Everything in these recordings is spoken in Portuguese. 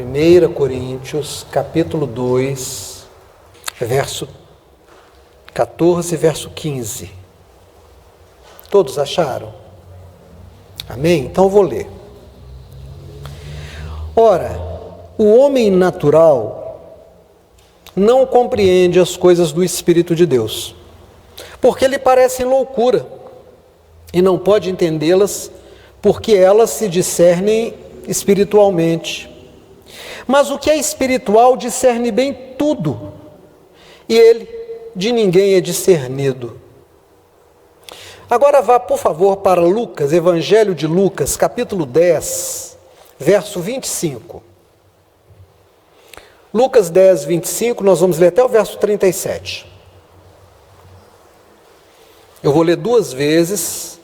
1 Coríntios, capítulo 2, verso 14 e verso 15. Todos acharam? Amém? Então eu vou ler. Ora, o homem natural não compreende as coisas do Espírito de Deus, porque lhe parecem loucura, e não pode entendê-las, porque elas se discernem espiritualmente. Mas o que é espiritual discerne bem tudo, e ele de ninguém é discernido. Agora vá, por favor, para Lucas, Evangelho de Lucas, capítulo 10, verso 25. Lucas 10, 25, nós vamos ler até o verso 37. Eu vou ler duas vezes,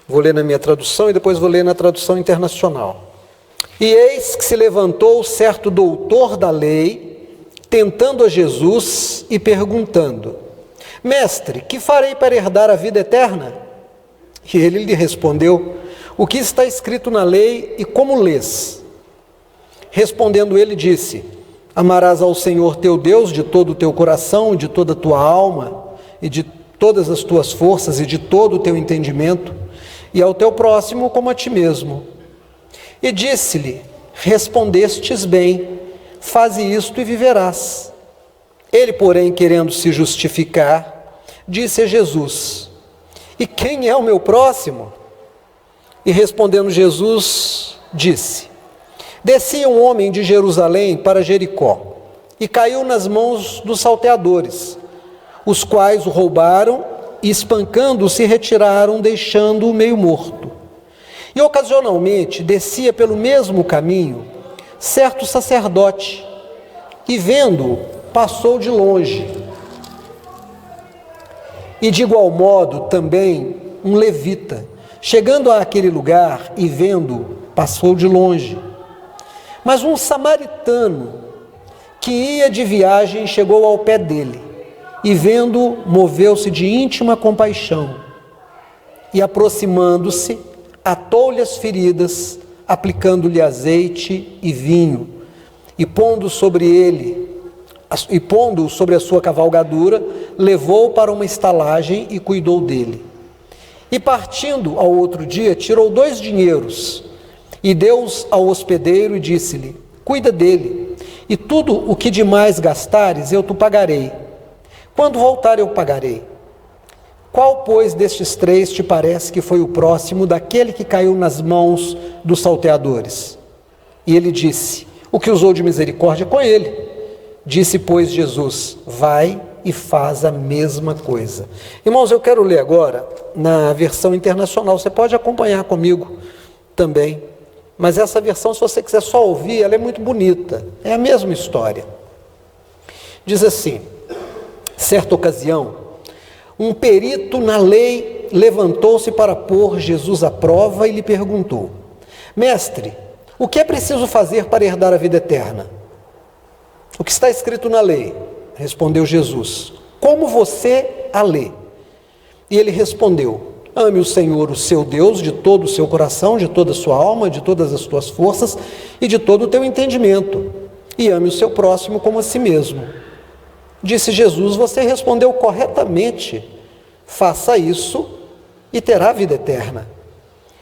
vou ler na minha tradução e depois vou ler na tradução internacional. E eis que se levantou certo doutor da lei, tentando a Jesus e perguntando: Mestre, que farei para herdar a vida eterna? E ele lhe respondeu: O que está escrito na lei e como lês? Respondendo ele, disse: Amarás ao Senhor teu Deus de todo o teu coração, de toda a tua alma, e de todas as tuas forças, e de todo o teu entendimento, e ao teu próximo como a ti mesmo. E disse-lhe: Respondestes bem, faze isto e viverás. Ele, porém, querendo se justificar, disse a Jesus: E quem é o meu próximo? E respondendo Jesus, disse: Descia um homem de Jerusalém para Jericó, e caiu nas mãos dos salteadores, os quais o roubaram e, espancando-o, se retiraram, deixando-o meio morto. E ocasionalmente descia pelo mesmo caminho certo sacerdote, e vendo-o, passou de longe. E de igual modo também um levita, chegando àquele lugar e vendo-o, passou de longe. Mas um samaritano que ia de viagem chegou ao pé dele, e vendo-o, moveu-se de íntima compaixão, e aproximando-se, atou-lhe as feridas, aplicando-lhe azeite e vinho, e pondo-o sobre a sua cavalgadura, levou-o para uma estalagem e cuidou dele. E partindo ao outro dia, tirou 2 dinheiros, e deu-os ao hospedeiro e disse-lhe: Cuida dele, e tudo o que demais gastares eu te pagarei. Quando voltar eu pagarei. Qual, pois, destes 3 te parece que foi o próximo daquele que caiu nas mãos dos salteadores? E ele disse: O que usou de misericórdia com ele. Disse, pois, Jesus: Vai e faz a mesma coisa. Irmãos, eu quero ler agora na versão internacional. Você pode acompanhar comigo também. Mas essa versão, se você quiser só ouvir, ela é muito bonita. É a mesma história. Diz assim: Certa ocasião, um perito na lei levantou-se para pôr Jesus à prova e lhe perguntou: Mestre, o que é preciso fazer para herdar a vida eterna? O que está escrito na lei? Respondeu Jesus: Como você a lê? E ele respondeu: Ame o Senhor, o seu Deus, de todo o seu coração, de toda a sua alma, de todas as tuas forças e de todo o teu entendimento. E ame o seu próximo como a si mesmo. Disse Jesus: Você respondeu corretamente. Faça isso e terá vida eterna.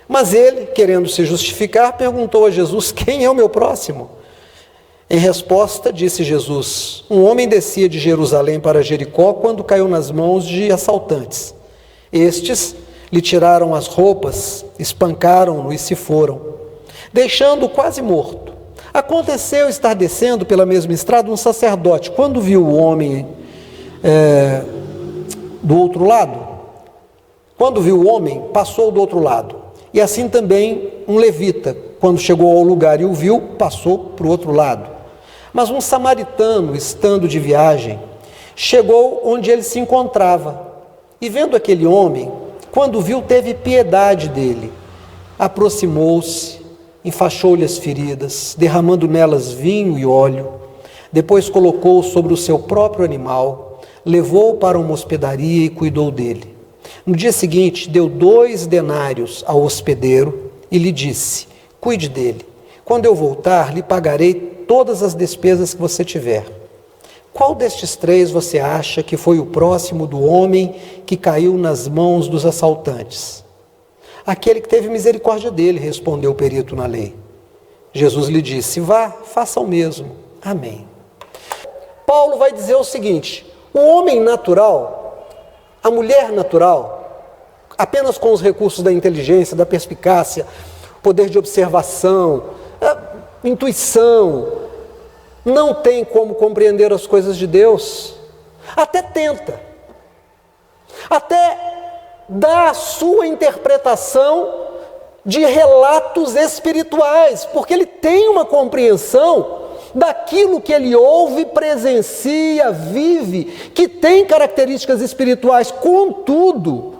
Mas ele, querendo se justificar, perguntou a Jesus: Quem é o meu próximo? Em resposta, disse Jesus: Um homem descia de Jerusalém para Jericó quando caiu nas mãos de assaltantes. Estes lhe tiraram as roupas, espancaram-no e se foram, deixando-o quase morto. Aconteceu estar descendo pela mesma estrada um sacerdote, quando viu o homem do outro lado, passou do outro lado. E assim também um levita, quando chegou ao lugar e o viu, passou para o outro lado. Mas um samaritano, estando de viagem, chegou onde ele se encontrava, e vendo aquele homem, quando viu, teve piedade dele, aproximou-se, enfaixou-lhe as feridas, derramando nelas vinho e óleo, depois colocou-o sobre o seu próprio animal, levou-o para uma hospedaria e cuidou dele. No dia seguinte, deu 2 denários ao hospedeiro e lhe disse: Cuide dele. Quando eu voltar, lhe pagarei todas as despesas que você tiver. Qual destes três você acha que foi o próximo do homem que caiu nas mãos dos assaltantes? Aquele que teve misericórdia dele, respondeu o perito na lei. Jesus lhe disse: vá, faça o mesmo. Amém. Paulo vai dizer o seguinte: o homem natural, a mulher natural, apenas com os recursos da inteligência, da perspicácia, poder de observação, intuição, não tem como compreender as coisas de Deus. Até tenta, até dá a sua interpretação de relatos espirituais, porque ele tem uma compreensão daquilo que ele ouve, presencia, vive, que tem características espirituais. Contudo,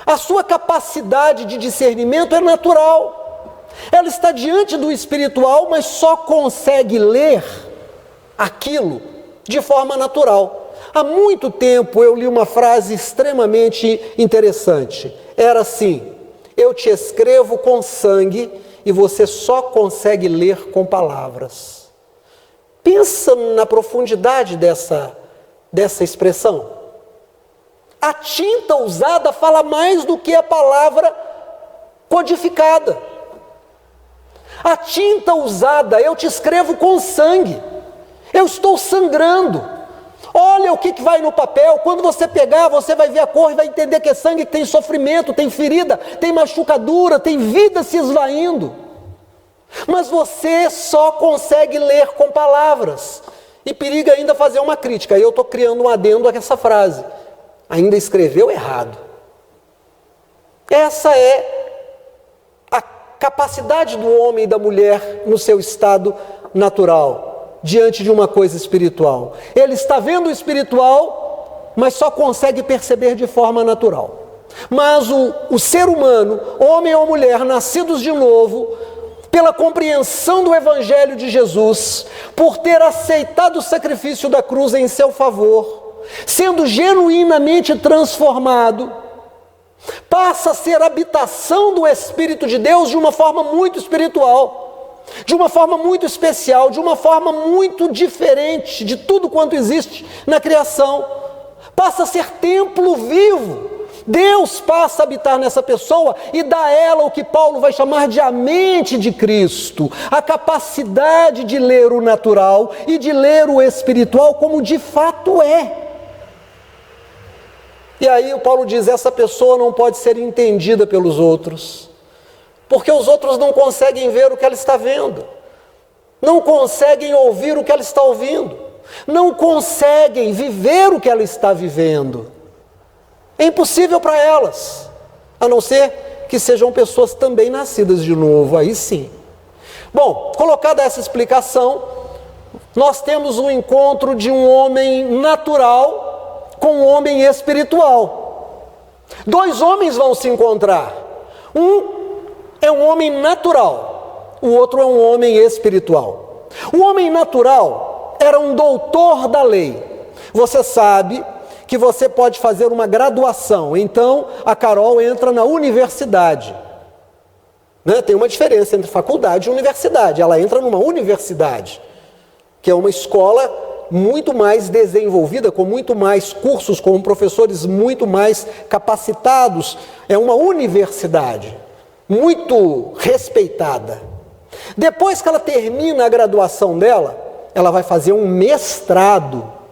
a sua capacidade de discernimento é natural. Ela está diante do espiritual, mas só consegue ler aquilo de forma natural. Há muito tempo eu li uma frase extremamente interessante. Era assim: eu te escrevo com sangue e você só consegue ler com palavras. Pensa na profundidade dessa expressão. A tinta usada fala mais do que a palavra codificada. A tinta usada, eu te escrevo com sangue. Eu estou sangrando. Olha o que vai no papel. Quando você pegar, você vai ver a cor e vai entender que é sangue, que tem sofrimento, tem ferida, tem machucadura, tem vida se esvaindo. Mas você só consegue ler com palavras. E periga ainda fazer uma crítica. Aí eu estou criando um adendo a essa frase. Ainda escreveu errado. Essa é a capacidade do homem e da mulher no seu estado natural, diante de uma coisa espiritual. Ele está vendo o espiritual, mas só consegue perceber de forma natural. Mas o ser humano, homem ou mulher, nascidos de novo, pela compreensão do Evangelho de Jesus, por ter aceitado o sacrifício da cruz em seu favor, sendo genuinamente transformado, passa a ser habitação do Espírito de Deus de uma forma muito espiritual, de uma forma muito especial, de uma forma muito diferente de tudo quanto existe na criação. Passa a ser templo vivo. Deus passa a habitar nessa pessoa e dá a ela o que Paulo vai chamar de a mente de Cristo, a capacidade de ler o natural e de ler o espiritual como de fato é. E aí o Paulo diz: essa pessoa não pode ser entendida pelos outros, porque os outros não conseguem ver o que ela está vendo, não conseguem ouvir o que ela está ouvindo, não conseguem viver o que ela está vivendo. É impossível para elas, a não ser que sejam pessoas também nascidas de novo, aí sim. Bom, colocada essa explicação, nós temos um encontro de um homem natural com um homem espiritual. Dois homens vão se encontrar. Um é um homem natural, o outro é um homem espiritual. O homem natural era um doutor da lei. Você sabe que você pode fazer uma graduação. Então, a Carol entra na universidade. Tem uma diferença entre faculdade e universidade. Ela entra numa universidade, que é uma escola muito mais desenvolvida, com muito mais cursos, com professores muito mais capacitados. É uma universidade muito respeitada. Depois que ela termina a graduação dela, ela vai fazer um mestrado.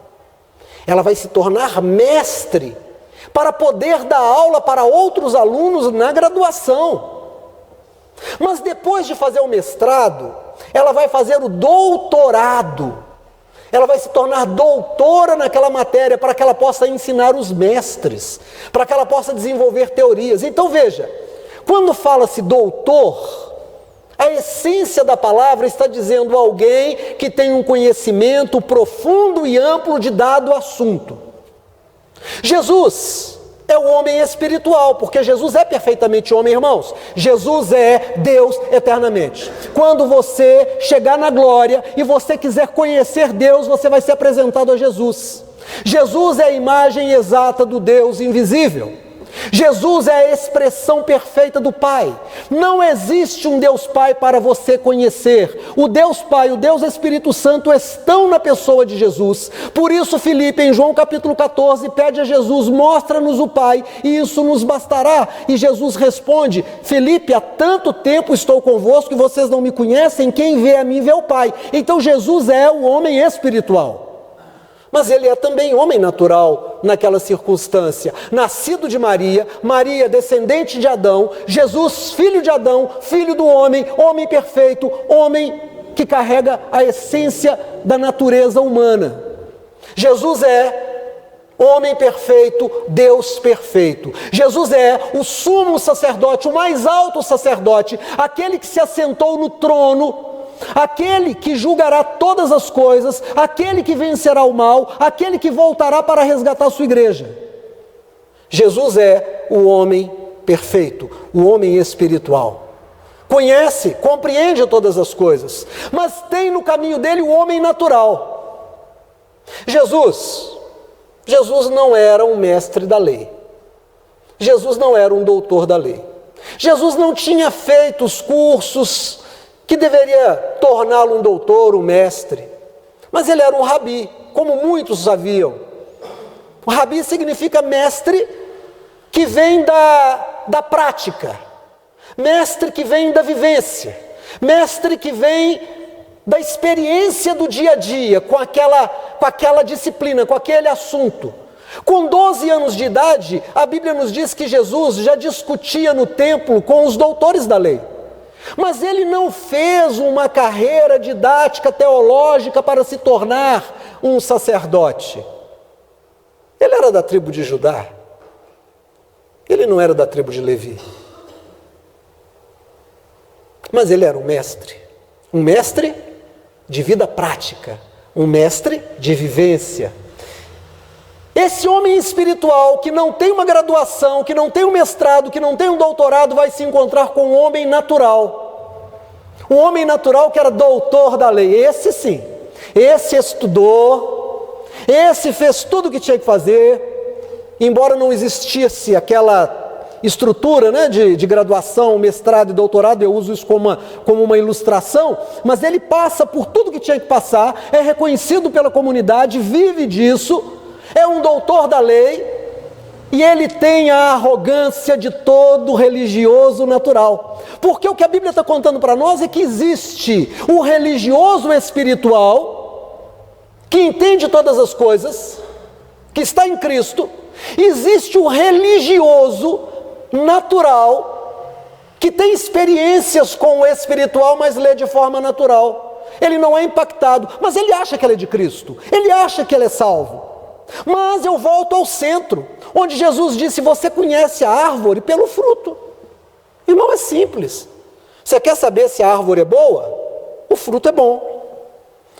Ela vai se tornar mestre para poder dar aula para outros alunos na graduação. Mas depois de fazer o mestrado, ela vai fazer o doutorado. Ela vai se tornar doutora naquela matéria para que ela possa ensinar os mestres, para que ela possa desenvolver teorias. Então veja, quando fala-se doutor, a essência da palavra está dizendo alguém que tem um conhecimento profundo e amplo de dado assunto. Jesus é o homem espiritual, porque Jesus é perfeitamente homem, irmãos. Jesus é Deus eternamente. Quando você chegar na glória e você quiser conhecer Deus, você vai ser apresentado a Jesus. Jesus é a imagem exata do Deus invisível. Jesus é a expressão perfeita do Pai. Não existe um Deus Pai para você conhecer. O Deus Pai, o Deus Espírito Santo estão na pessoa de Jesus. Por isso Filipe, em João capítulo 14, pede a Jesus: mostra-nos o Pai, e isso nos bastará. E Jesus responde: Filipe, há tanto tempo estou convosco e vocês não me conhecem, quem vê a mim vê o Pai. Então Jesus é o homem espiritual. Mas ele é também homem natural naquela circunstância. Nascido de Maria, Maria descendente de Adão, Jesus filho de Adão, filho do homem, homem perfeito, homem que carrega a essência da natureza humana. Jesus é homem perfeito, Deus perfeito. Jesus é o sumo sacerdote, o mais alto sacerdote, aquele que se assentou no trono, aquele que julgará todas as coisas, aquele que vencerá o mal, aquele que voltará para resgatar a sua igreja. Jesus é o homem perfeito, o homem espiritual. Conhece, compreende todas as coisas, mas tem no caminho dele o homem natural. Jesus não era um mestre da lei. Jesus não era um doutor da lei. Jesus não tinha feito os cursos que deveria torná-lo um doutor, um mestre. Mas ele era um rabi, como muitos sabiam. O rabi significa mestre que vem da prática, mestre que vem da vivência, mestre que vem da experiência do dia a dia, com aquela disciplina, com aquele assunto. Com 12 anos de idade, a Bíblia nos diz que Jesus já discutia no templo com os doutores da lei. Mas ele não fez uma carreira didática, teológica para se tornar um sacerdote. Ele era da tribo de Judá. Ele não era da tribo de Levi. Mas ele era um mestre de vida prática, um mestre de vivência. Esse homem espiritual que não tem uma graduação, que não tem um mestrado, que não tem um doutorado, vai se encontrar com um homem natural. Um homem natural que era doutor da lei. Esse sim, esse estudou, esse fez tudo o que tinha que fazer, embora não existisse aquela estrutura, né, de graduação, mestrado e doutorado. Eu uso isso como uma ilustração, mas ele passa por tudo que tinha que passar, é reconhecido pela comunidade, vive disso, é um doutor da lei, e ele tem a arrogância de todo religioso natural. Porque o que a Bíblia está contando para nós é que existe o religioso espiritual, que entende todas as coisas, que está em Cristo. Existe o religioso natural, que tem experiências com o espiritual, mas lê de forma natural. Ele não é impactado, mas ele acha que ele é de Cristo, ele acha que ele é salvo. Mas eu volto ao centro, onde Jesus disse: você conhece a árvore pelo fruto. Irmão, é simples. Você quer saber se a árvore é boa? O fruto é bom.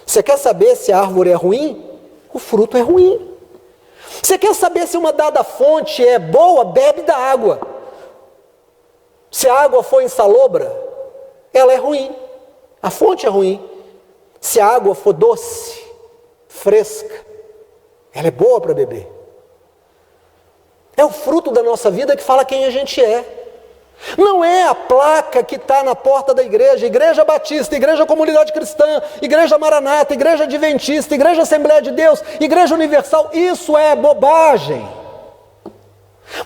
Você quer saber se a árvore é ruim? O fruto é ruim. Você quer saber se uma dada fonte é boa? Bebe da água. Se a água for insalobra, ela é ruim. A fonte é ruim. Se a água for doce, fresca, ela é boa para beber. É o fruto da nossa vida que fala quem a gente é. Não é a placa que está na porta da igreja: Igreja Batista, Igreja Comunidade Cristã, Igreja Maranata, Igreja Adventista, Igreja Assembleia de Deus, Igreja Universal. Isso é bobagem.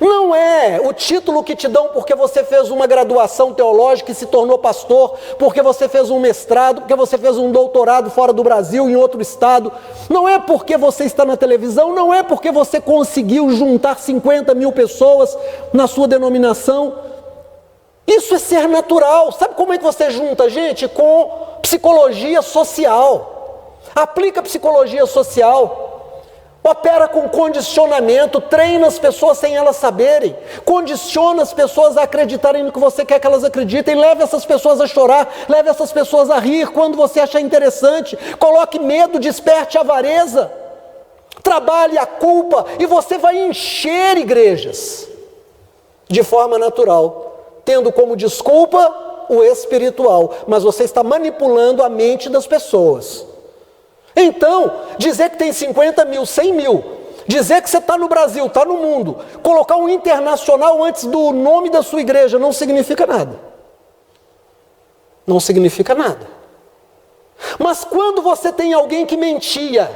Não é o título que te dão porque você fez uma graduação teológica e se tornou pastor, porque você fez um mestrado, porque você fez um doutorado fora do Brasil, em outro estado. Não é porque você está na televisão, não é porque você conseguiu juntar 50 mil pessoas na sua denominação. Isso é ser natural. Sabe como é que você junta gente? Com psicologia social. Aplica psicologia social. Opera com condicionamento, treina as pessoas sem elas saberem, condiciona as pessoas a acreditarem no que você quer que elas acreditem, leva essas pessoas a chorar, leva essas pessoas a rir quando você achar interessante, coloque medo, desperte a avareza, trabalhe a culpa, e você vai encher igrejas de forma natural, tendo como desculpa o espiritual, mas você está manipulando a mente das pessoas. Então, dizer que tem 50 mil, 100 mil Dizer que você está no Brasil, está no mundo, colocar um internacional antes do nome da sua igreja não significa nada. Não significa nada. Mas quando você tem alguém que mentia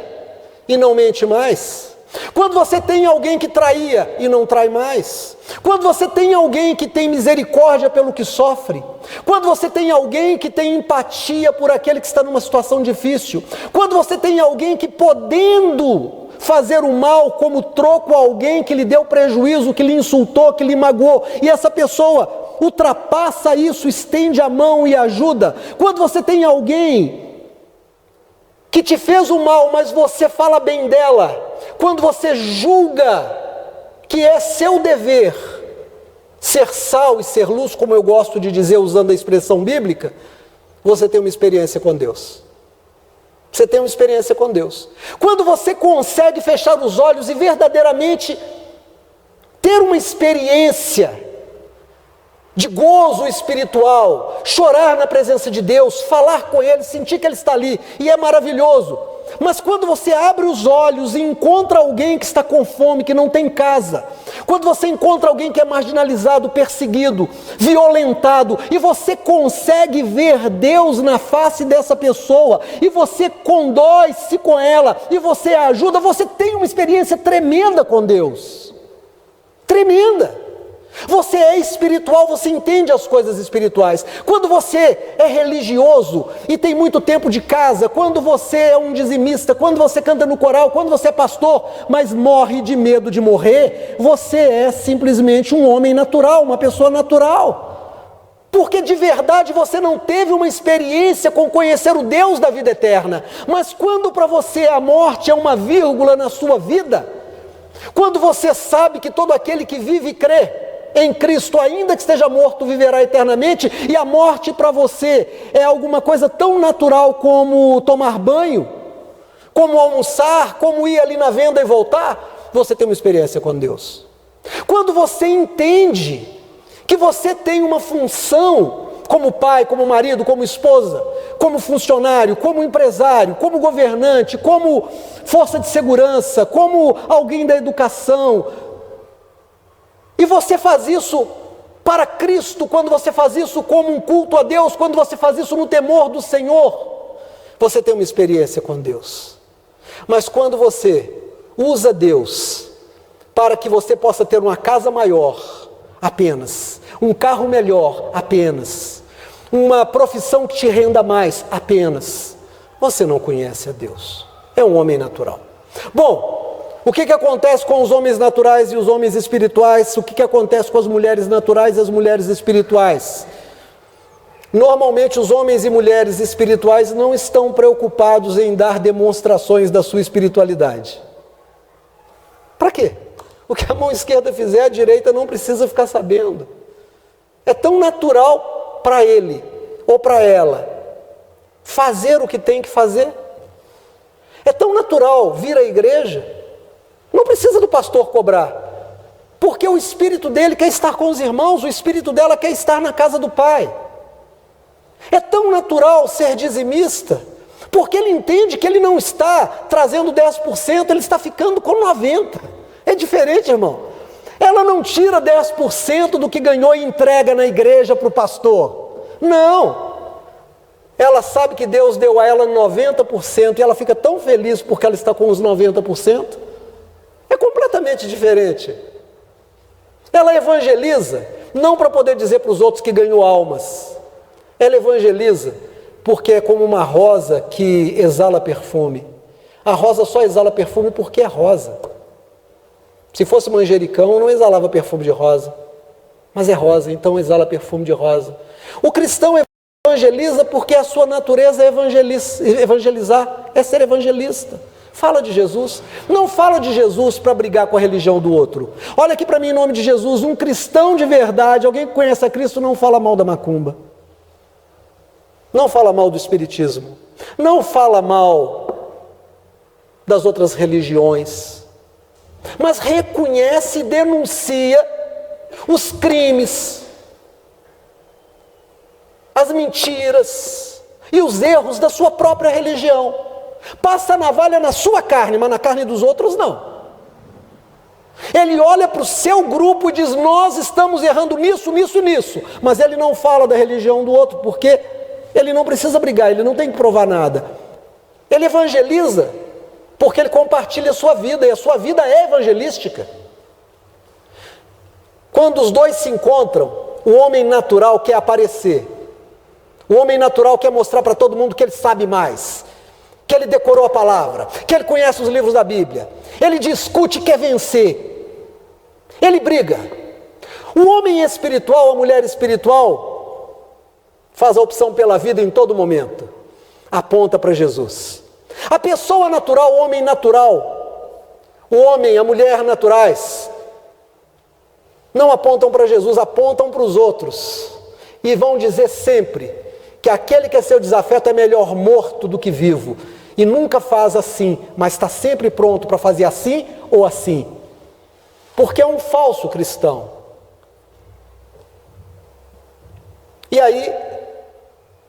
e não mente mais, quando você tem alguém que traía e não trai mais, quando você tem alguém que tem misericórdia pelo que sofre, quando você tem alguém que tem empatia por aquele que está numa situação difícil, quando você tem alguém que, podendo fazer o mal como troco a alguém que lhe deu prejuízo, que lhe insultou, que lhe magoou, e essa pessoa ultrapassa isso, estende a mão e ajuda, quando você tem alguém que te fez o mal, mas você fala bem dela, quando você julga que é seu dever ser sal e ser luz, como eu gosto de dizer usando a expressão bíblica, você tem uma experiência com Deus. Você tem uma experiência com Deus. Quando você consegue fechar os olhos e verdadeiramente ter uma experiência de gozo espiritual, chorar na presença de Deus, falar com Ele, sentir que Ele está ali, e é maravilhoso. Mas quando você abre os olhos e encontra alguém que está com fome, que não tem casa, quando você encontra alguém que é marginalizado, perseguido, violentado, e você consegue ver Deus na face dessa pessoa, e você condói-se com ela, e você a ajuda, você tem uma experiência tremenda com Deus. Tremenda. Você é espiritual, você entende as coisas espirituais. Quando você é religioso e tem muito tempo de casa, quando você é um dizimista, quando você canta no coral, quando você é pastor, mas morre de medo de morrer, você é simplesmente um homem natural, uma pessoa natural. Porque de verdade você não teve uma experiência com conhecer o Deus da vida eterna. Mas quando para você a morte é uma vírgula na sua vida, quando você sabe que todo aquele que vive e crê em Cristo, ainda que esteja morto, viverá eternamente, e a morte para você é alguma coisa tão natural como tomar banho, como almoçar, como ir ali na venda e voltar, você tem uma experiência com Deus. Quando você entende que você tem uma função como pai, como marido, como esposa, como funcionário, como empresário, como governante, como força de segurança, como alguém da educação, e você faz isso para Cristo, quando você faz isso como um culto a Deus, quando você faz isso no temor do Senhor, você tem uma experiência com Deus. Mas quando você usa Deus para que você possa ter uma casa maior, apenas, um carro melhor, apenas, uma profissão que te renda mais, apenas, você não conhece a Deus. É um homem natural. Bom, o que acontece com os homens naturais e os homens espirituais? O que acontece com as mulheres naturais e as mulheres espirituais? Normalmente os homens e mulheres espirituais não estão preocupados em dar demonstrações da sua espiritualidade. Para quê? O que a mão esquerda fizer, a direita não precisa ficar sabendo. É tão natural para ele ou para ela fazer o que tem que fazer. É tão natural vir à igreja. Não precisa do pastor cobrar, porque o espírito dele quer estar com os irmãos, o espírito dela quer estar na casa do Pai. É tão natural ser dizimista, porque ele entende que ele não está trazendo 10%, ele está ficando com 90%. É diferente, irmão. Ela não tira 10% do que ganhou e entrega na igreja para o pastor. Não. Ela sabe que Deus deu a ela 90% e ela fica tão feliz porque ela está com os 90%. É completamente diferente. Ela evangeliza, não para poder dizer para os outros que ganhou almas. Ela evangeliza porque é como uma rosa que exala perfume. A rosa só exala perfume porque é rosa. Se fosse manjericão, não exalava perfume de rosa. Mas é rosa, então exala perfume de rosa. O cristão evangeliza porque a sua natureza é evangelizar, é ser evangelista. Fala de Jesus. Não fala de Jesus para brigar com a religião do outro. Olha aqui para mim em nome de Jesus, um cristão de verdade, alguém que conhece a Cristo, não fala mal da macumba. Não fala mal do espiritismo. Não fala mal das outras religiões. Mas reconhece e denuncia os crimes, as mentiras e os erros da sua própria religião. Passa a navalha na sua carne, mas na carne dos outros não. Ele olha para o seu grupo e diz: nós estamos errando nisso, nisso, nisso. Mas ele não fala da religião do outro, porque ele não precisa brigar, ele não tem que provar nada. Ele evangeliza, porque ele compartilha a sua vida, e a sua vida é evangelística. Quando os dois se encontram, o homem natural quer aparecer. O homem natural quer mostrar para todo mundo que ele sabe mais, que ele decorou a palavra, que ele conhece os livros da Bíblia. Ele discute e quer vencer. Ele briga. O homem espiritual, a mulher espiritual, faz a opção pela vida em todo momento. Aponta para Jesus. A pessoa natural, o homem natural, o homem, a mulher naturais, não apontam para Jesus, apontam para os outros. E vão dizer sempre que aquele que é seu desafeto é melhor morto do que vivo. E nunca faz assim, mas está sempre pronto para fazer assim ou assim. Porque é um falso cristão. E aí,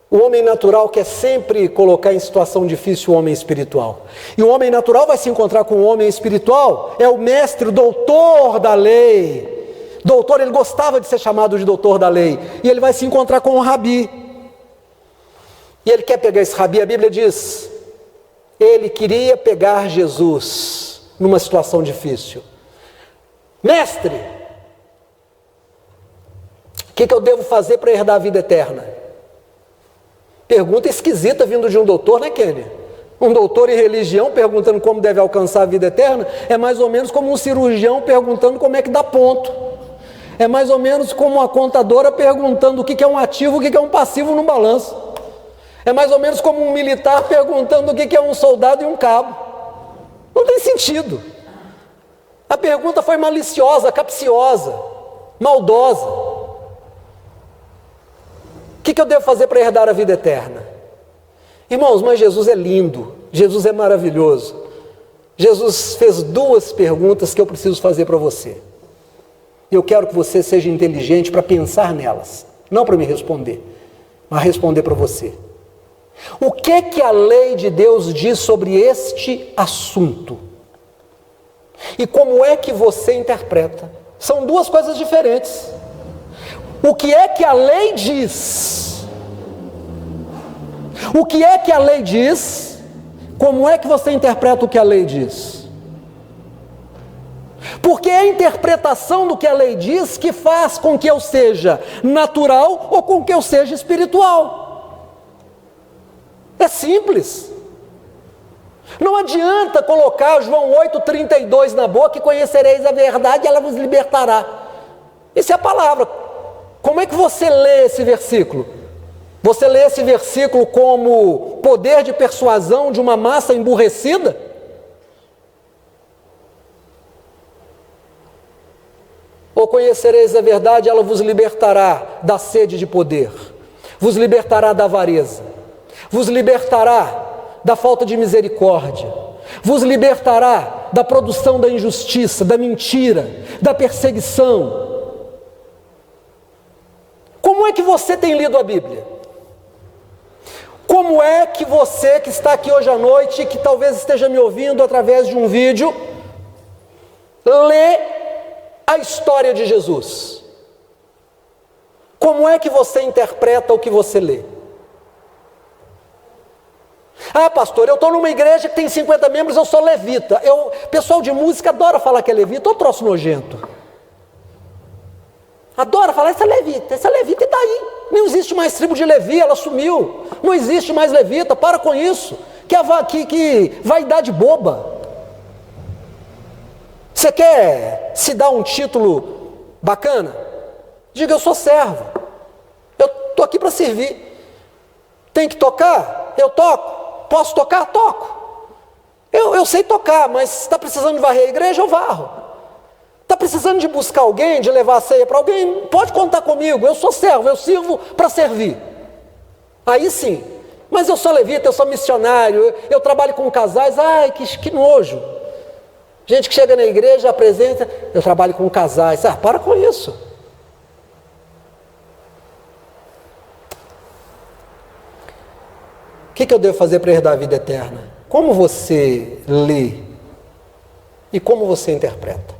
o homem natural quer sempre colocar em situação difícil o homem espiritual. E o homem natural vai se encontrar com o homem espiritual, é o mestre, o doutor da lei. Doutor, ele gostava de ser chamado de doutor da lei. E ele vai se encontrar com o rabi. E ele quer pegar esse rabi, a Bíblia diz, ele queria pegar Jesus numa situação difícil. Mestre, o que eu devo fazer para herdar a vida eterna? Pergunta esquisita vindo de um doutor, né, Kenny? Um doutor em religião perguntando como deve alcançar a vida eterna é mais ou menos como um cirurgião perguntando como é que dá ponto. É mais ou menos como uma contadora perguntando o que é um ativo, o que é um passivo no balanço. É mais ou menos como um militar perguntando o que é um soldado e um cabo. Não tem sentido. A pergunta foi maliciosa, capciosa, maldosa. O que eu devo fazer para herdar a vida eterna? Irmãos, mas Jesus é lindo, Jesus é maravilhoso. Jesus fez duas perguntas que eu preciso fazer para você. Eu quero que você seja inteligente para pensar nelas, não para me responder, mas responder para você. O que a lei de Deus diz sobre este assunto? E como é que você interpreta? São duas coisas diferentes. O que é que a lei diz? O que é que a lei diz? Como é que você interpreta o que a lei diz? Porque é a interpretação do que a lei diz que faz com que eu seja natural ou com que eu seja espiritual. É simples. Não adianta colocar João 8,32 na boca e conhecereis a verdade e ela vos libertará. Isso é a palavra. Como é que você lê esse versículo? Você lê esse versículo como poder de persuasão de uma massa emburrecida? Ou conhecereis a verdade, ela vos libertará da sede de poder, vos libertará da avareza, vos libertará da falta de misericórdia, vos libertará da produção da injustiça, da mentira, da perseguição. Como é que você tem lido a Bíblia? Como é que você que está aqui hoje à noite, que talvez esteja me ouvindo através de um vídeo, lê a história de Jesus? Como é que você interpreta o que você lê? Ah, pastor, eu estou numa igreja que tem 50 membros, eu sou levita. Pessoal de música adora falar que é levita, ou troço nojento. Adora falar, essa levita e daí? Não existe mais tribo de Levi, ela sumiu. Não existe mais levita, para com isso. Que vaidade boba. Você quer se dar um título bacana? Diga, eu sou servo. Eu estou aqui para servir. Tem que tocar? Eu toco. Posso tocar? Toco. Eu sei tocar, mas está precisando de varrer a igreja? Eu varro. Está precisando de buscar alguém, de levar a ceia para alguém? Pode contar comigo, eu sou servo, eu sirvo para servir. Aí sim, mas eu sou levita, eu sou missionário, eu trabalho com casais, ai que nojo. Gente que chega na igreja, apresenta, eu trabalho com casais, para com isso. O que eu devo fazer para herdar a vida eterna? Como você lê e como você interpreta?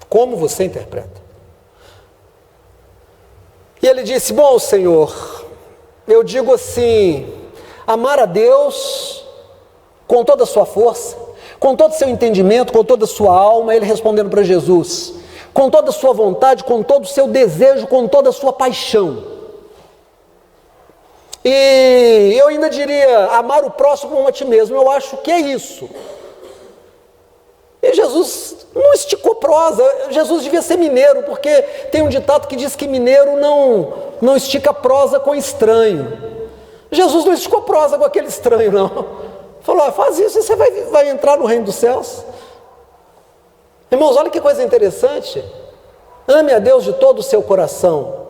Como você interpreta? E ele disse: bom, Senhor, eu digo assim, amar a Deus com toda a sua força, com todo o seu entendimento, com toda a sua alma. Ele respondendo para Jesus: com toda a sua vontade, com todo o seu desejo, com toda a sua paixão. E eu ainda diria, amar o próximo como a ti mesmo. Eu acho que é isso. E Jesus não esticou prosa. Jesus devia ser mineiro, porque tem um ditado que diz que mineiro não estica prosa com estranho. Jesus não esticou prosa com aquele estranho, não. Falou: faz isso e você vai entrar no reino dos céus. Irmãos, olha que coisa interessante. Ame a Deus de todo o seu coração.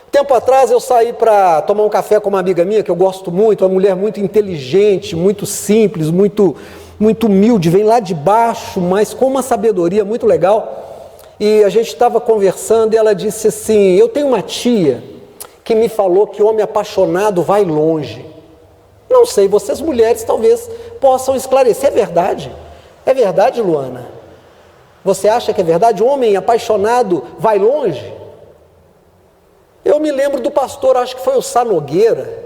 Tempo atrás eu saí para tomar um café com uma amiga minha, que eu gosto muito, uma mulher muito inteligente, muito simples, muito humilde, vem lá de baixo, mas com uma sabedoria muito legal. E a gente estava conversando e ela disse assim: eu tenho uma tia que me falou que homem apaixonado vai longe. Não sei, vocês mulheres talvez possam esclarecer. É verdade? É verdade, Luana? Você acha que é verdade? Homem apaixonado vai longe? Eu me lembro do pastor, acho que foi o Sá Nogueira,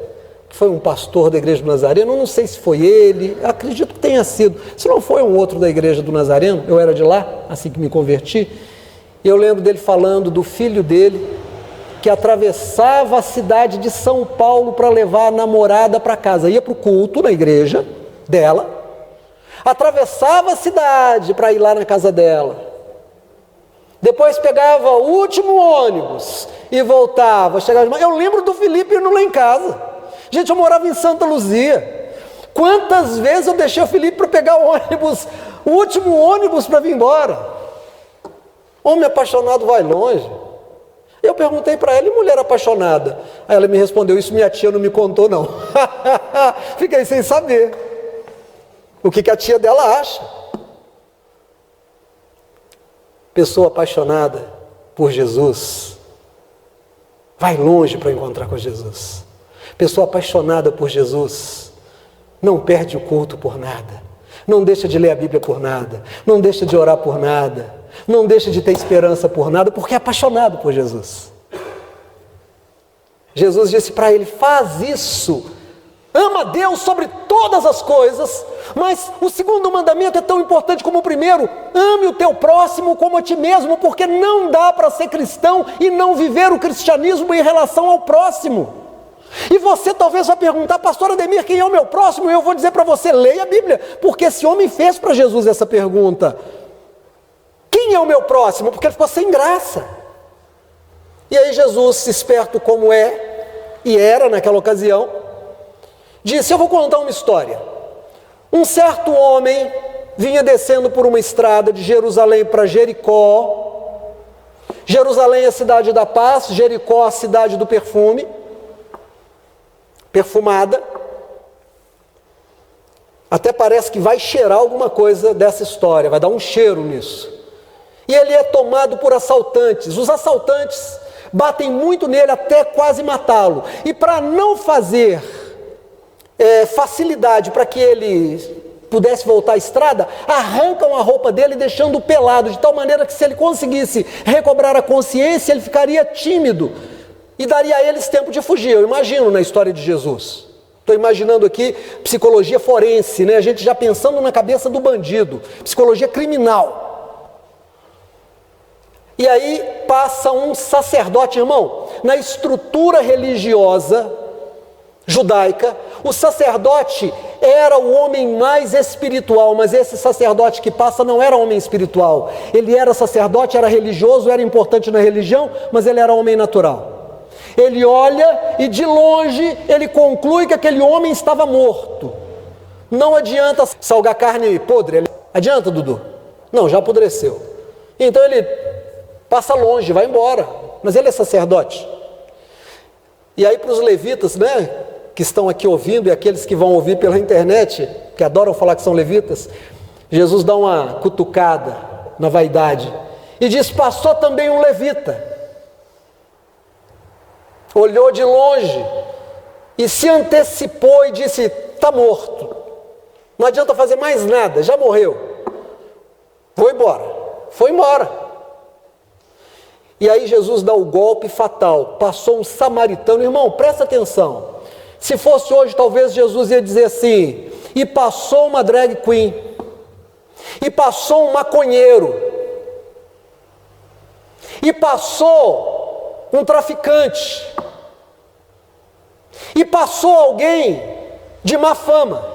que foi um pastor da igreja do Nazareno. Eu não sei se foi ele, acredito que tenha sido. Se não foi um outro da igreja do Nazareno, eu era de lá, assim que me converti. E eu lembro dele falando do filho dele, que atravessava a cidade de São Paulo para levar a namorada para casa. Ia para o culto na igreja dela, atravessava a cidade para ir lá na casa dela. Depois pegava o último ônibus e voltava. Chegava. Eu lembro do Felipe indo lá em casa. Gente, eu morava em Santa Luzia. Quantas vezes eu deixei o Felipe para pegar o ônibus, o último ônibus para vir embora? Homem apaixonado vai longe. Eu perguntei para ela: e mulher apaixonada? Aí ela me respondeu: isso minha tia não me contou, não. Fiquei sem saber o que a tia dela acha. Pessoa apaixonada por Jesus vai longe para encontrar com Jesus. Pessoa apaixonada por Jesus não perde o culto por nada, não deixa de ler a Bíblia por nada, não deixa de orar por nada, não deixa de ter esperança por nada, porque é apaixonado por Jesus. Jesus disse para ele: faz isso, ama a Deus sobre todas as coisas. Mas o segundo mandamento é tão importante como o primeiro: ame o teu próximo como a ti mesmo, porque não dá para ser cristão e não viver o cristianismo em relação ao próximo. E você talvez vai perguntar: pastor Ademir, quem é o meu próximo? E eu vou dizer para você: leia a Bíblia, porque esse homem fez para Jesus essa pergunta: quem é o meu próximo? Porque ele ficou sem graça. E aí Jesus, esperto como é e era naquela ocasião, disse: eu vou contar uma história. Um certo homem vinha descendo por uma estrada de Jerusalém para Jericó. Jerusalém é a cidade da paz, Jericó a cidade do perfume, perfumada. Até parece que vai cheirar alguma coisa dessa história, vai dar um cheiro nisso. E ele é tomado por assaltantes. Os assaltantes batem muito nele até quase matá-lo. E para não fazer facilidade para que ele pudesse voltar à estrada, arrancam a roupa dele deixando-o pelado, de tal maneira que se ele conseguisse recobrar a consciência, ele ficaria tímido e daria a eles tempo de fugir. Eu imagino na história de Jesus. Estou imaginando aqui psicologia forense, né? A gente já pensando na cabeça do bandido, psicologia criminal. E aí passa um sacerdote, irmão, na estrutura religiosa judaica, o sacerdote era o homem mais espiritual, mas esse sacerdote que passa não era homem espiritual. Ele era sacerdote, era religioso, era importante na religião, mas ele era homem natural. Ele olha e de longe ele conclui que aquele homem estava morto. Não adianta salgar carne podre. Adianta, Dudu? Não, já apodreceu. Então ele passa longe, vai embora. Mas ele é sacerdote. E aí para os levitas, né, que estão aqui ouvindo e aqueles que vão ouvir pela internet, que adoram falar que são levitas, Jesus dá uma cutucada na vaidade e diz: passou também um levita. Olhou de longe e se antecipou e disse: está morto. Não adianta fazer mais nada, já morreu. Vou embora. Foi embora. E aí Jesus dá o golpe fatal. Passou um samaritano. Irmão, presta atenção. Se fosse hoje, talvez Jesus ia dizer assim: e passou uma drag queen, e passou um maconheiro, e passou um traficante, e passou alguém de má fama.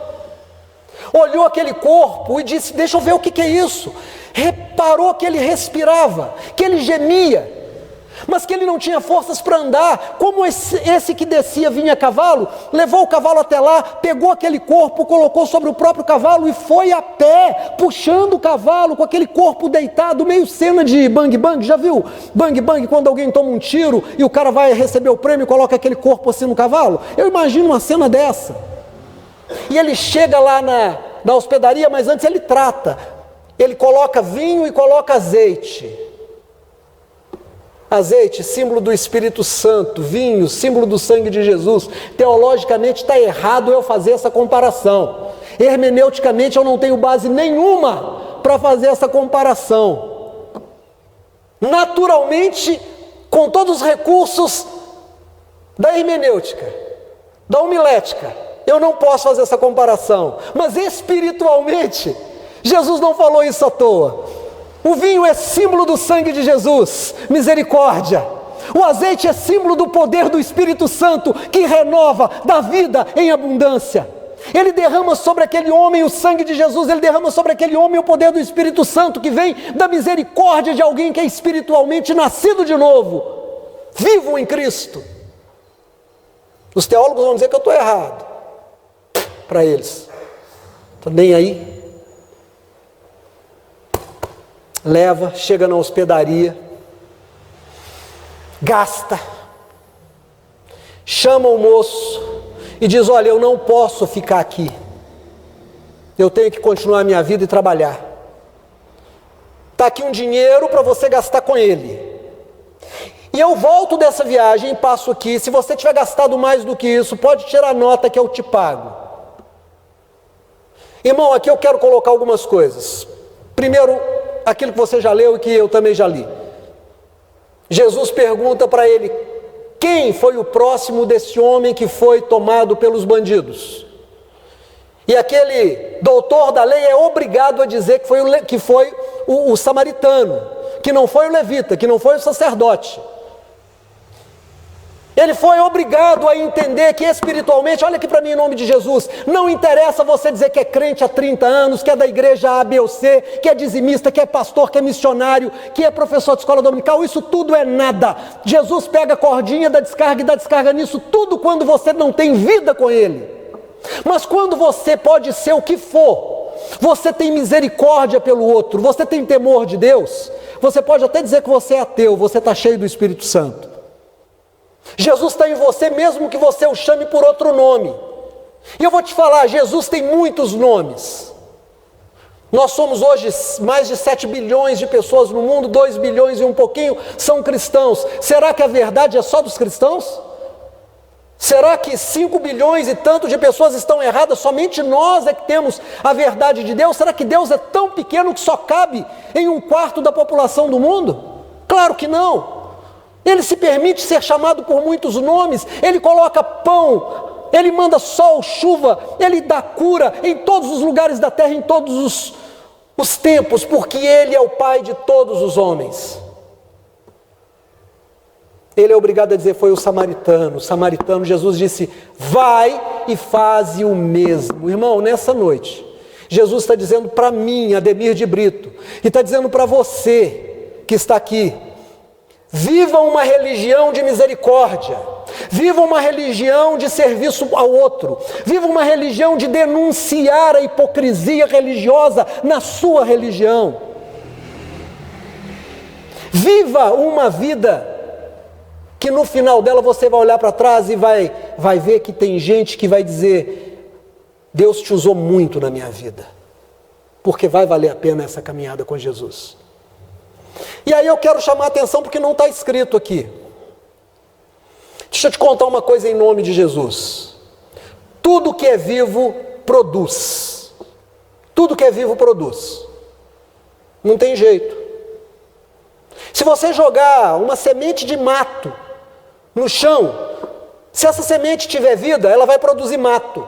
Olhou aquele corpo e disse: deixa eu ver o que é isso. Reparou que ele respirava, que ele gemia, mas que ele não tinha forças para andar. Como esse que descia vinha a cavalo, levou o cavalo até lá, pegou aquele corpo, colocou sobre o próprio cavalo e foi a pé, puxando o cavalo com aquele corpo deitado, meio cena de bang bang. Já viu bang bang, quando alguém toma um tiro e o cara vai receber o prêmio e coloca aquele corpo assim no cavalo? Eu imagino uma cena dessa. E ele chega lá na hospedaria, mas antes ele trata. Ele coloca vinho e coloca azeite. Azeite, símbolo do Espírito Santo. Vinho, símbolo do sangue de Jesus. Teologicamente está errado eu fazer essa comparação. Hermeneuticamente eu não tenho base nenhuma para fazer essa comparação. Naturalmente, com todos os recursos da hermenêutica, da homilética, eu não posso fazer essa comparação. Mas espiritualmente, Jesus não falou isso à toa. O vinho é símbolo do sangue de Jesus, misericórdia. O azeite é símbolo do poder do Espírito Santo, que renova, dá vida em abundância. Ele derrama sobre aquele homem o sangue de Jesus, ele derrama sobre aquele homem o poder do Espírito Santo, que vem da misericórdia de alguém que é espiritualmente nascido de novo, vivo em Cristo. Os teólogos vão dizer que eu estou errado. Para eles, estou nem aí. Leva, chega na hospedaria, gasta, chama o moço e diz: olha, eu não posso ficar aqui, eu tenho que continuar a minha vida e trabalhar. Está aqui um dinheiro para você gastar com ele, e eu volto dessa viagem e passo aqui. Se você tiver gastado mais do que isso, pode tirar a nota que eu te pago. Irmão, aqui eu quero colocar algumas coisas. Primeiro, aquilo que você já leu e que eu também já li. Jesus pergunta para ele: quem foi o próximo desse homem que foi tomado pelos bandidos? E aquele doutor da lei é obrigado a dizer que foi o samaritano, que não foi o levita, que não foi o sacerdote. Ele foi obrigado a entender que espiritualmente, olha aqui para mim em nome de Jesus, não interessa você dizer que é crente há 30 anos, que é da igreja A, B ou C, que é dizimista, que é pastor, que é missionário, que é professor de escola dominical, isso tudo é nada. Jesus pega a cordinha da descarga e dá descarga nisso tudo quando você não tem vida com Ele. Mas quando você pode ser o que for, você tem misericórdia pelo outro, você tem temor de Deus, você pode até dizer que você é ateu, você está cheio do Espírito Santo. Jesus está em você, mesmo que você o chame por outro nome. E eu vou te falar, Jesus tem muitos nomes. Nós somos hoje mais de 7 bilhões de pessoas no mundo, 2 bilhões e um pouquinho são cristãos. Será que a verdade é só dos cristãos? Será que 5 bilhões e tanto de pessoas estão erradas? Somente nós é que temos a verdade de Deus? Será que Deus é tão pequeno que só cabe em 1/4 da população do mundo? Claro que não. Ele se permite ser chamado por muitos nomes, ele coloca pão, ele manda sol, chuva, ele dá cura em todos os lugares da terra, em todos os tempos, porque ele é o Pai de todos os homens. Ele é obrigado a dizer: foi o samaritano. O samaritano, Jesus disse: vai e faze o mesmo. Irmão, nessa noite, Jesus está dizendo para mim, Ademir de Brito, e está dizendo para você que está aqui: viva uma religião de misericórdia, viva uma religião de serviço ao outro, viva uma religião de denunciar a hipocrisia religiosa na sua religião. Viva uma vida que no final dela você vai olhar para trás e vai ver que tem gente que vai dizer: Deus te usou muito na minha vida, porque vai valer a pena essa caminhada com Jesus. E aí eu quero chamar a atenção porque não está escrito aqui. Deixa eu te contar uma coisa em nome de Jesus. Tudo que é vivo produz. Tudo que é vivo produz. Não tem jeito. Se você jogar uma semente de mato no chão, se essa semente tiver vida, ela vai produzir mato.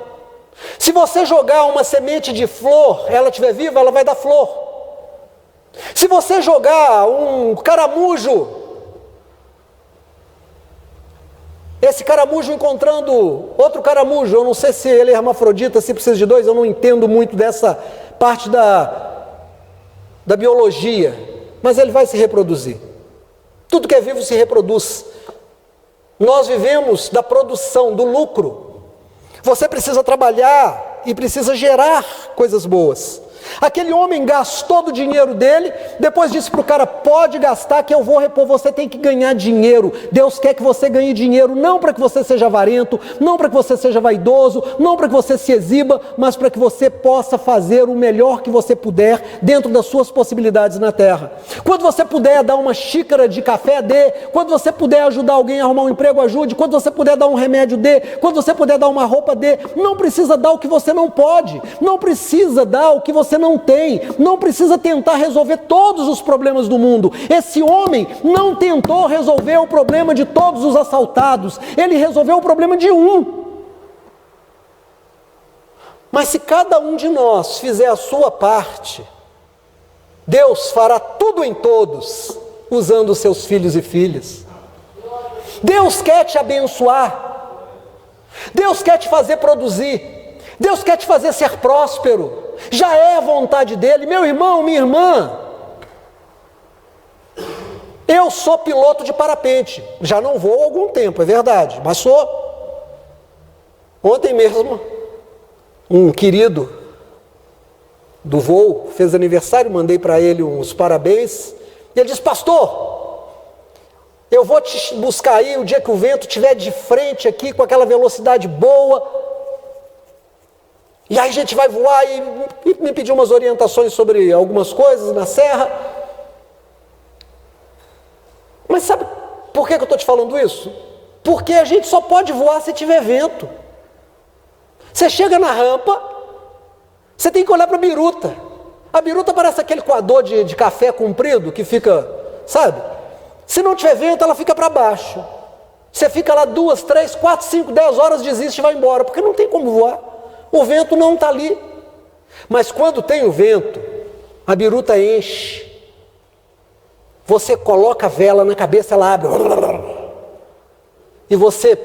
Se você jogar uma semente de flor, ela estiver viva, ela vai dar flor. Se você jogar um caramujo, esse caramujo encontrando outro caramujo, eu não sei se ele é hermafrodita, se precisa de dois, eu não entendo muito dessa parte da biologia, mas ele vai se reproduzir. Tudo que é vivo se reproduz. Nós vivemos da produção, do lucro. Você precisa trabalhar e precisa gerar coisas boas. Aquele homem gastou do dinheiro dele, depois disse para o cara, pode gastar que eu vou repor, você tem que ganhar dinheiro. Deus quer que você ganhe dinheiro, não para que você seja avarento, não para que você seja vaidoso, não para que você se exiba, mas para que você possa fazer o melhor que você puder dentro das suas possibilidades na terra. Quando você puder dar uma xícara de café, dê. Quando você puder ajudar alguém a arrumar um emprego, ajude. Quando você puder dar um remédio, dê. Quando você puder dar uma roupa, dê. Não precisa dar o que você não pode, não precisa dar o que você não tem, não precisa tentar resolver todos os problemas do mundo. Esse homem não tentou resolver o problema de todos os assaltados, ele resolveu o problema de um. Mas se cada um de nós fizer a sua parte, Deus fará tudo em todos, usando os seus filhos e filhas. Deus quer te abençoar, Deus quer te fazer produzir, Deus quer te fazer ser próspero. Já é a vontade dele. Meu irmão, minha irmã, eu sou piloto de parapente, já não vou há algum tempo, é verdade, mas sou. Ontem mesmo, um querido do voo fez aniversário, mandei para ele uns parabéns, e ele disse, pastor, eu vou te buscar aí o dia que o vento estiver de frente aqui, com aquela velocidade boa, e aí a gente vai voar, e me pediu umas orientações sobre algumas coisas na serra. Mas sabe por que eu estou te falando isso? Porque a gente só pode voar se tiver vento. Você chega na rampa, você tem que olhar para a biruta. A biruta parece aquele coador de café comprido que fica, sabe? Se não tiver vento, ela fica para baixo. Você fica lá 2, 3, 4, 5, 10 horas, desiste e vai embora, porque não tem como voar. O vento não está ali. Mas quando tem o vento, a biruta enche. Você coloca a vela na cabeça, ela abre. E você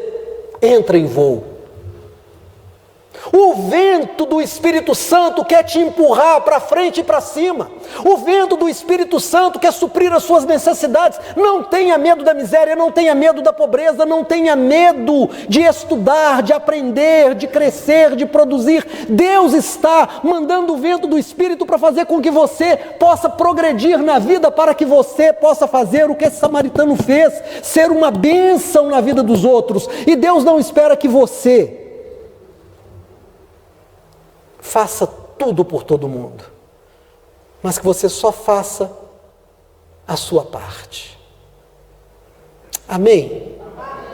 entra em voo. O vento do Espírito Santo quer te empurrar para frente e para cima. O vento do Espírito Santo quer suprir as suas necessidades. Não tenha medo da miséria, não tenha medo da pobreza, não tenha medo de estudar, de aprender, de crescer, de produzir. Deus está mandando o vento do Espírito para fazer com que você possa progredir na vida, para que você possa fazer o que esse samaritano fez, ser uma bênção na vida dos outros. E Deus não espera que você faça tudo por todo mundo, mas que você só faça a sua parte. Amém?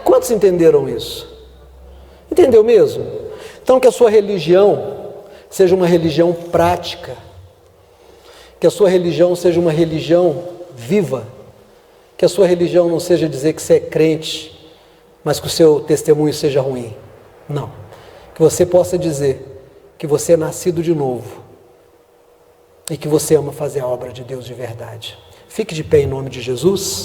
Quantos entenderam isso? Entendeu mesmo? Então que a sua religião seja uma religião prática, que a sua religião seja uma religião viva, que a sua religião não seja dizer que você é crente, mas que o seu testemunho seja ruim. Não. Que você possa dizer que você é nascido de novo e que você ama fazer a obra de Deus de verdade. Fique de pé em nome de Jesus.